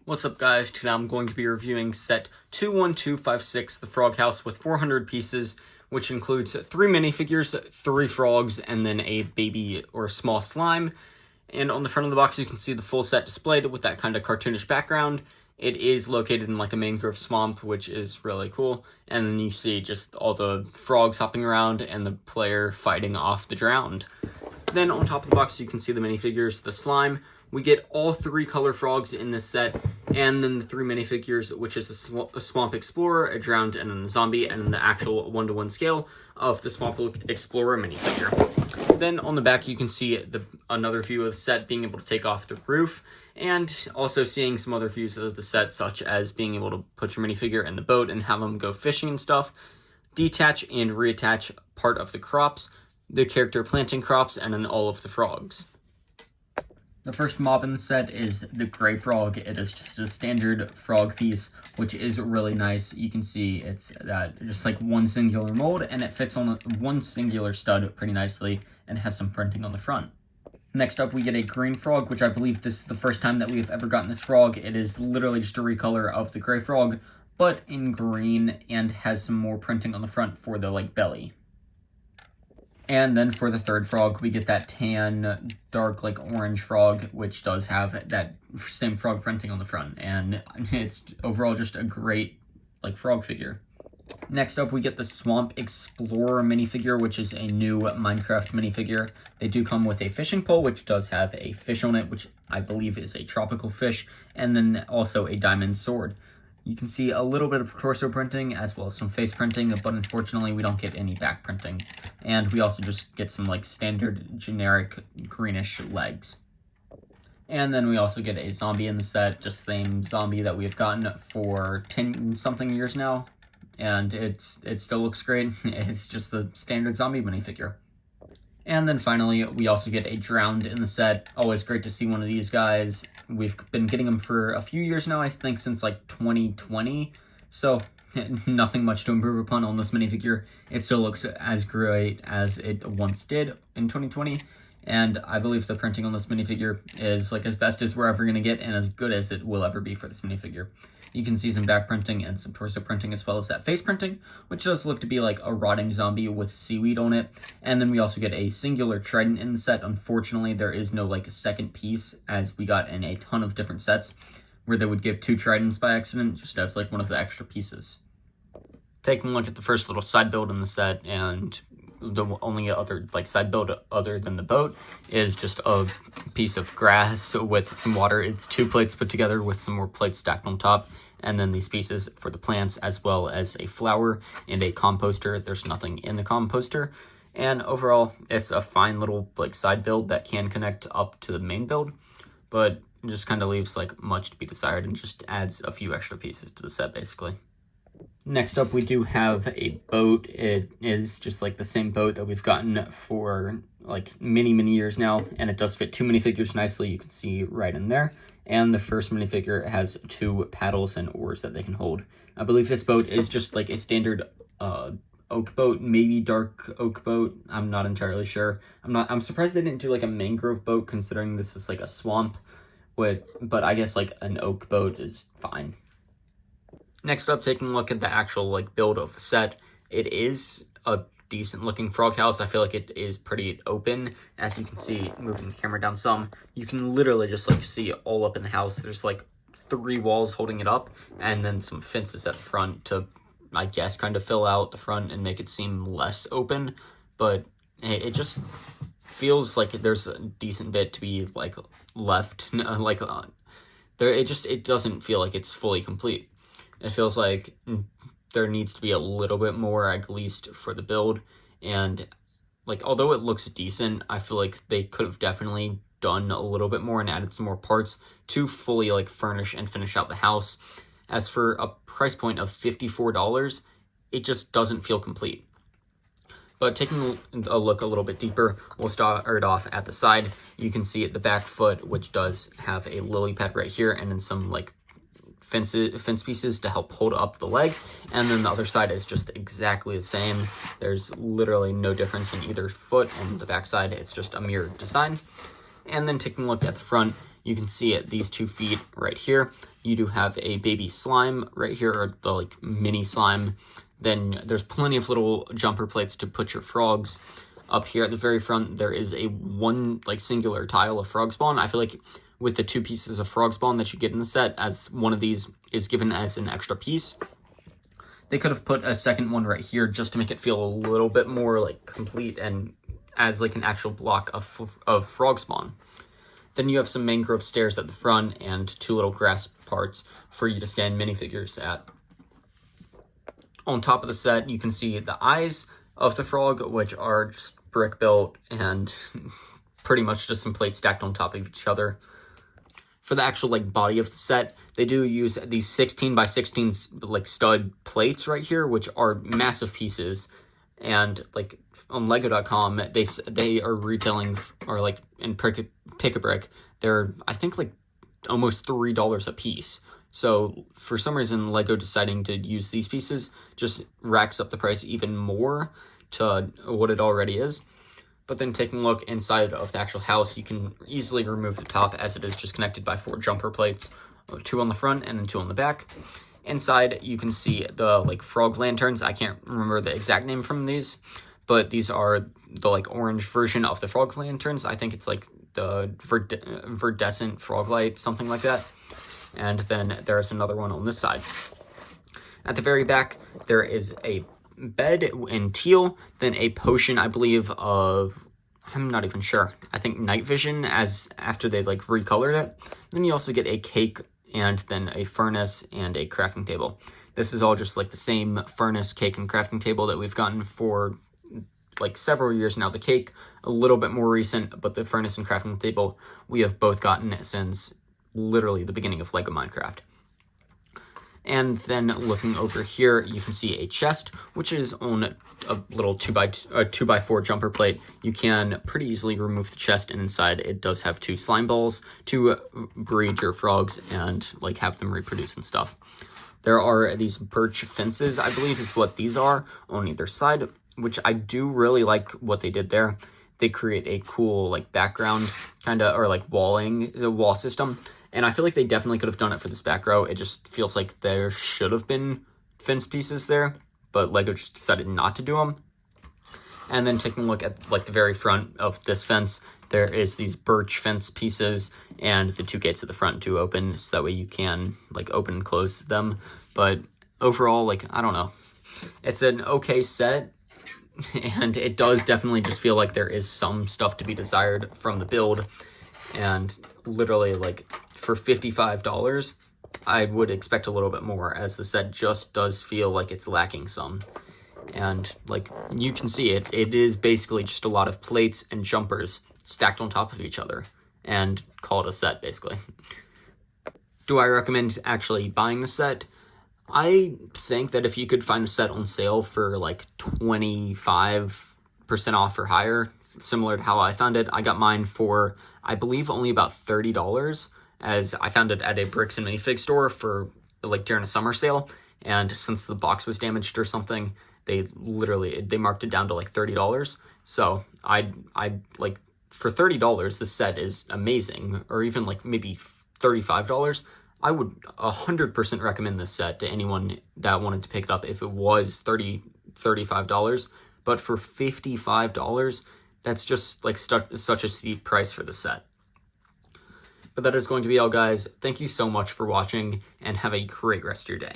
What's up, guys? Today I'm going to be reviewing set 21256, the Frog House, with 400 pieces, which includes 3 minifigures, 3 frogs, and then a baby or small slime. And on the front of the box you can see the full set displayed with that kind of cartoonish background. It is located in like a mangrove swamp, which is really cool. And then you see just all the frogs hopping around and the player fighting off the drowned. Then on top of the box you can see the minifigures, the slime. We get all 3 color frogs in this set, and then the 3 minifigures, which is a Swamp Explorer, a Drowned, and then a Zombie, and then the actual 1-to-1 scale of the Swamp Explorer minifigure. Then on the back you can see another view of the set, being able to take off the roof, and also seeing some other views of the set, such as being able to put your minifigure in the boat and have them go fishing and stuff, detach and reattach part of the crops, the character planting crops, and then all of the frogs. The first mob in the set is the gray frog. It is just a standard frog piece, which is really nice. You can see it's just like one singular mold, and it fits on one singular stud pretty nicely and has some printing on the front. Next up, we get a green frog, which I believe this is the first time that we have ever gotten this frog. It is literally just a recolor of the gray frog, but in green, and has some more printing on the front for the belly. And then for the third frog, we get that tan, dark, orange frog, which does have that same frog printing on the front. And it's overall just a great, frog figure. Next up, we get the Swamp Explorer minifigure, which is a new Minecraft minifigure. They do come with a fishing pole, which does have a fish on it, which I believe is a tropical fish, and then also a diamond sword. You can see a little bit of torso printing as well as some face printing, but unfortunately we don't get any back printing. And we also just get some standard generic greenish legs. And then we also get a zombie in the set, just the same zombie that we've gotten for 10 something years now. And it still looks great. It's just the standard zombie minifigure. And then finally, we also get a Drowned in the set. Always great to see one of these guys. We've been getting them for a few years now, I think since 2020. So nothing much to improve upon on this minifigure. It still looks as great as it once did in 2020. And I believe the printing on this minifigure is as best as we're ever going to get, and as good as it will ever be for this minifigure. You can see some back printing and some torso printing, as well as that face printing, which does look to be like a rotting zombie with seaweed on it. And then we also get a singular trident in the set. Unfortunately, there is no second piece, as we got in a ton of different sets where they would give 2 tridents by accident, just as one of the extra pieces. Taking a look at the first little side build in the set, and the only other side build other than the boat is just a piece of grass with some water. It's 2 plates put together with some more plates stacked on top, and then these pieces for the plants, as well as a flower and a composter. There's nothing in the composter, and overall it's a fine little side build that can connect up to the main build, but it just kind of leaves much to be desired and just adds a few extra pieces to the set basically. Next up, we do have a boat. It is just the same boat that we've gotten for many years now, and it does fit 2 minifigures nicely. You can see right in there. And the first minifigure has 2 paddles and oars that they can hold. I believe this boat is just a standard oak boat, maybe dark oak boat. I'm not entirely sure. I'm surprised they didn't do a mangrove boat, considering this is a swamp. But I guess an oak boat is fine. Next up, taking a look at the actual build of the set. It is a decent looking frog house. I feel like it is pretty open. As you can see, moving the camera down some, you can literally just see it all up in the house. There's 3 walls holding it up, and then some fences at the front to, I guess, kind of fill out the front and make it seem less open. But it just feels like there's a decent bit to be left. It doesn't feel like it's fully complete. It feels like there needs to be a little bit more, at least for the build. And although it looks decent, I feel like they could have definitely done a little bit more and added some more parts to fully furnish and finish out the house. As for a price point of $54, it just doesn't feel complete. But taking a look a little bit deeper, we'll start off at the side. You can see at the back foot, which does have a lily pad right here, and then some fence pieces to help hold up the leg, and then the other side is just exactly the same. There's literally no difference in either foot. On the back side, it's just a mirrored design. And then taking a look at the front, you can see it, these 2 feet right here. You do have a baby slime right here, or the like mini slime. Then there's plenty of little jumper plates to put your frogs. Up here at the very front, there is a one like singular tile of frog spawn. I feel like with the 2 pieces of frog spawn that you get in the set, as one of these is given as an extra piece, they could have put a second one right here just to make it feel a little bit more like complete and as like an actual block of frog spawn. Then you have some mangrove stairs at the front and 2 little grass parts for you to stand minifigures at. On top of the set, you can see the eyes of the frog, which are just brick built and pretty much just some plates stacked on top of each other. For the actual like body of the set, they do use these 16 by 16 like stud plates right here, which are massive pieces. And like on Lego.com, they are retailing, or like in Pick-a-Brick, they're I think like almost $3 a piece. So for some reason, Lego deciding to use these pieces just racks up the price even more to what it already is. But then taking a look inside of the actual house, you can easily remove the top, as it is just connected by 4 jumper plates, 2 on the front and then 2 on the back. Inside, you can see the like frog lanterns. I can't remember the exact name from these, but these are the like orange version of the frog lanterns. I think it's like the verdescent frog light, something like that. And then there's another one on this side. At the very back, there is a bed in teal, then a potion, I believe, of, I'm not even sure, I think night vision, as after they like recolored it. Then you also get a cake and then a furnace and a crafting table. This is all just like the same furnace, cake, and crafting table that we've gotten for like several years now. The cake, a little bit more recent, but the furnace and crafting table we have both gotten since literally the beginning of LEGO Minecraft. And then looking over here, you can see a chest, which is on a little 2x4 jumper plate. You can pretty easily remove the chest, and inside it does have 2 slime balls to breed your frogs and like have them reproduce and stuff. There are these birch fences, I believe is what these are, on either side, which I do really like what they did there. They create a cool like background kind of, or like wall system. And I feel like they definitely could have done it for this back row. It just feels like there should have been fence pieces there, but Lego just decided not to do them. And then taking a look at like the very front of this fence, there is these birch fence pieces and the 2 gates at the front to open, so that way you can like open and close them. But overall, like, I don't know. It's an okay set, and it does definitely just feel like there is some stuff to be desired from the build. And literally, like, for $55, I would expect a little bit more, as the set just does feel like it's lacking some. And like you can see, it is basically just a lot of plates and jumpers stacked on top of each other, and call it a set, basically. Do I recommend actually buying the set? I think that if you could find the set on sale for like 25% off or higher, similar to how I found it, I got mine for, I believe, only about $30, as I found it at a Bricks and Minifig store for like during a summer sale. And since the box was damaged or something, they marked it down to like $30. So I like, for $30, the set is amazing. Or even like maybe $35. I would 100% recommend this set to anyone that wanted to pick it up if it was $35. But for $55, that's just like such a steep price for the set. But that is going to be all, guys. Thank you so much for watching, and have a great rest of your day.